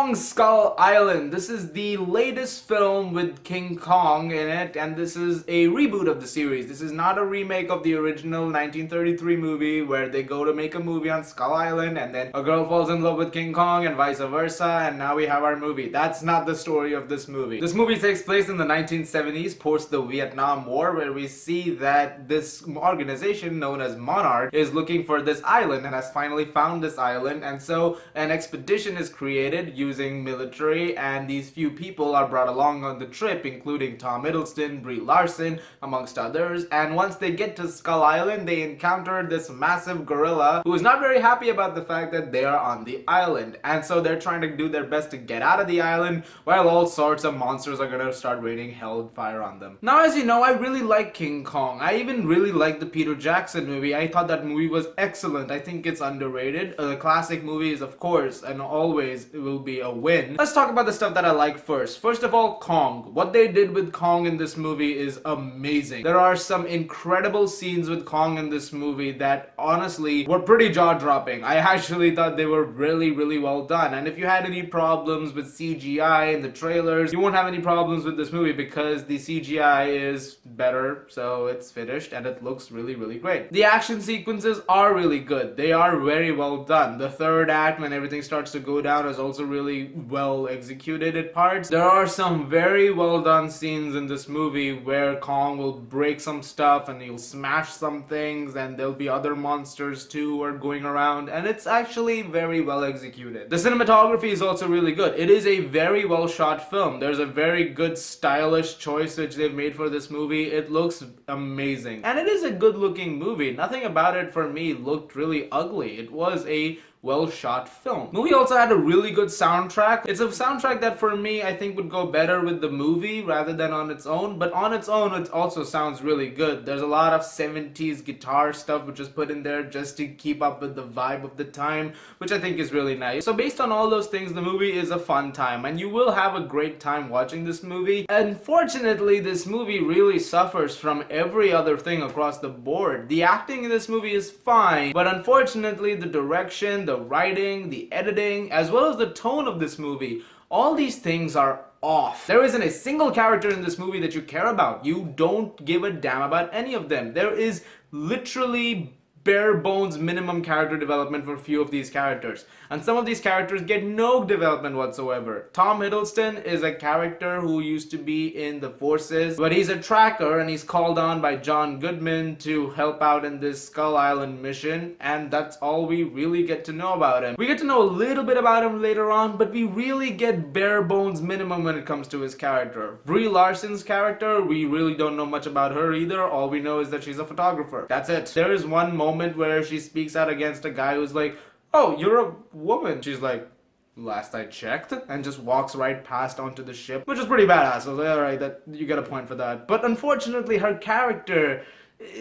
Kong Skull Island. This is the latest film with King Kong in it, and this is a reboot of the series. This is not a remake of the original 1933 movie where they go to make a movie on Skull Island and then a girl falls in love with King Kong and vice versa, and now we have our movie. That's not the story of this movie. This movie takes place in the 1970s, post the Vietnam War, where we see that this organization known as Monarch is looking for this island and has finally found this island, and so an expedition is created using military, and these few people are brought along on the trip, including Tom Hiddleston, Brie Larson, amongst others. And once they get to Skull Island, they encounter this massive gorilla who is not very happy about the fact that they are on the island, and so they're trying to do their best to get out of the island while all sorts of monsters are gonna start raining hellfire on them. Now, as you know, I really like King Kong. I even really like the Peter Jackson movie. I thought that movie was excellent. I think it's underrated. The classic movies, of course, and always will be a win. Let's talk about the stuff that I like first. First of all, Kong. What they did with Kong in this movie is amazing. There are some incredible scenes with Kong in this movie that honestly were pretty jaw-dropping. I actually thought they were really well done. And if you had any problems with CGI in the trailers, you won't have any problems with this movie because the CGI is better, so it's finished and it looks really great. The action sequences are really good. They are very well done. The third act, when everything starts to go down, is also really well executed at parts. There are some very well done scenes in this movie where Kong will break some stuff and he'll smash some things, and there'll be other monsters too who are going around, and it's actually very well executed. The cinematography is also really good. It is a very well shot film. There's a very good stylish choice which they've made for this movie. It looks amazing, and it is a good looking movie. Nothing about it for me looked really ugly. It was a well shot film. Movie also had a really good soundtrack. It's a soundtrack that for me I think would go better with the movie rather than on its own, but on its own it also sounds really good. There's a lot of 70s guitar stuff which is put in there just to keep up with the vibe of the time, which I think is really nice. So based on all those things, the movie is a fun time and you will have a great time watching this movie. Unfortunately, this movie really suffers from every other thing across the board. The acting in this movie is fine, but unfortunately the direction, the writing, the editing, as well as the tone of this movie, all these things are off. There isn't a single character in this movie that you care about. You don't give a damn about any of them. There is literally bare bones minimum character development for a few of these characters, and some of these characters get no development whatsoever. Tom Hiddleston is a character who used to be in the forces, but he's a tracker and he's called on by John Goodman to help out in this Skull Island mission, and that's all we really get to know about him. We get to know a little bit about him later on, but we really get bare bones minimum when it comes to his character. Brie Larson's character, we really don't know much about her either. All we know is that she's a photographer. That's it. There is one moment where she speaks out against a guy who's like, "Oh, you're a woman." She's like, "Last I checked," and just walks right past onto the ship, which is pretty badass. So alright, that you get a point for that. But unfortunately, her character,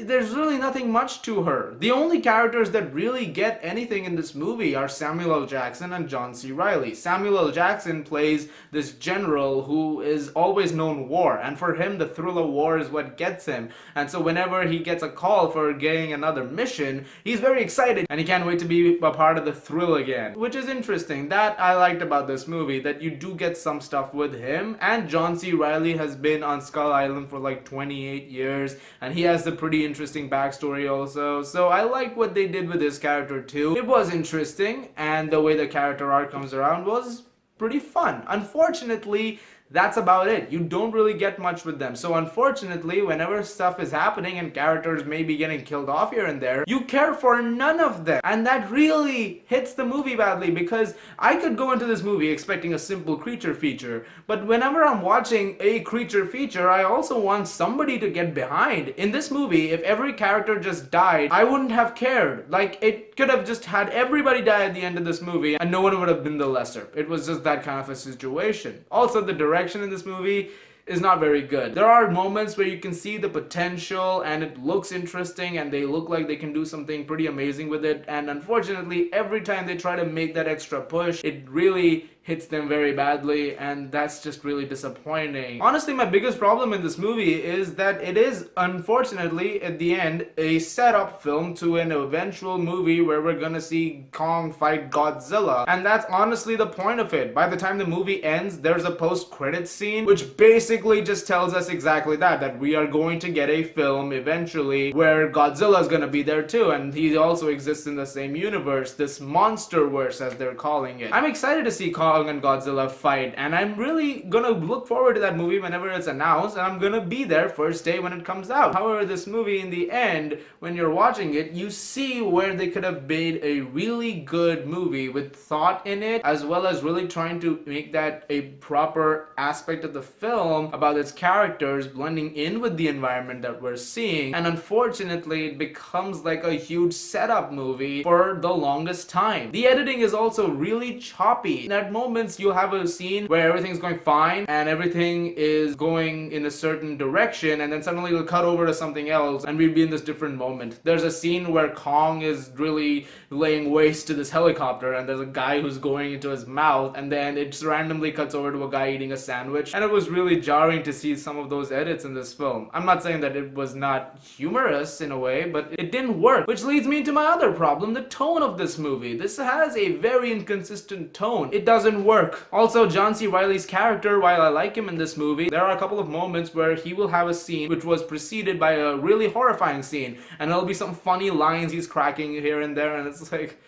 there's really nothing much to her. The only characters that really get anything in this movie are Samuel L. Jackson and John C. Reilly. Samuel L. Jackson plays this general who is always known war, and for him the thrill of war is what gets him. And so whenever he gets a call for getting another mission, he's very excited and he can't wait to be a part of the thrill again, which is interesting. That I liked about this movie, that you do get some stuff with him. And John C. Reilly has been on Skull Island for like 28 years, and he has the pretty interesting backstory also. So I like what they did with his character too. It was interesting, and the way the character arc comes around was pretty fun. Unfortunately, that's about it. You don't really get much with them. So unfortunately, whenever stuff is happening and characters may be getting killed off here and there, you care for none of them. And that really hits the movie badly, because I could go into this movie expecting a simple creature feature, but whenever I'm watching a creature feature, I also want somebody to get behind. In this movie, if every character just died, I wouldn't have cared. Like, it could have just had everybody die at the end of this movie and no one would have been the lesser. It was just that kind of a situation. Also, the direction in this movie is not very good. There are moments where you can see the potential and it looks interesting and they look like they can do something pretty amazing with it, and unfortunately every time they try to make that extra push, it really hits them very badly, and that's just really disappointing. Honestly, my biggest problem in this movie is that it is, unfortunately, at the end, a setup film to an eventual movie where we're gonna see Kong fight Godzilla. And that's honestly the point of it. By the time the movie ends, there's a post-credits scene, which basically just tells us exactly that we are going to get a film eventually where Godzilla is gonna be there too, and he also exists in the same universe, this monsterverse as they're calling it. I'm excited to see Kong and Godzilla fight, and I'm really gonna look forward to that movie whenever it's announced, and I'm gonna be there first day when it comes out. However, this movie, in the end, when you're watching it, you see where they could have made a really good movie with thought in it, as well as really trying to make that a proper aspect of the film about its characters blending in with the environment that we're seeing. And unfortunately, it becomes like a huge setup movie for the longest time. The editing is also really choppy. At moments, you'll have a scene where everything's going fine and everything is going in a certain direction, and then suddenly it'll cut over to something else and we'll be in this different moment. There's a scene where Kong is really laying waste to this helicopter, and there's a guy who's going into his mouth, and then it just randomly cuts over to a guy eating a sandwich, and it was really jarring to see some of those edits in this film. I'm not saying that it was not humorous in a way, but it didn't work, which leads me to my other problem, the tone of this movie. This has a very inconsistent tone. It doesn't work. Also, John C. Reilly's character, while I like him in this movie, there are a couple of moments where he will have a scene which was preceded by a really horrifying scene, and there'll be some funny lines he's cracking here and there, and it's like,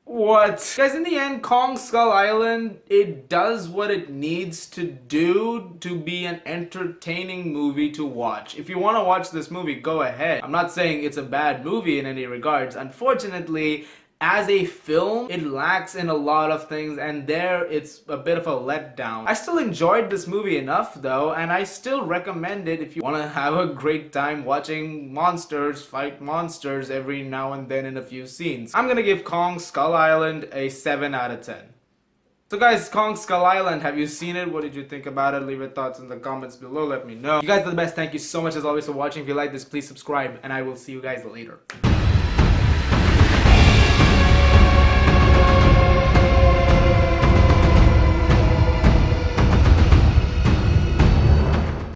what? Guys, in the end, Kong Skull Island, it does what it needs to do to be an entertaining movie to watch. If you want to watch this movie, go ahead. I'm not saying it's a bad movie in any regards. Unfortunately, as a film, it lacks in a lot of things, and there it's a bit of a letdown. I still enjoyed this movie enough though, and I still recommend it if you want to have a great time watching monsters fight monsters every now and then in a few scenes. I'm gonna give Kong Skull Island a 7 out of 10. So guys, Kong Skull Island, have you seen it? What did you think about it? Leave your thoughts in the comments below, let me know. You guys are the best. Thank you so much as always for watching. If you like this, please subscribe, and I will see you guys later.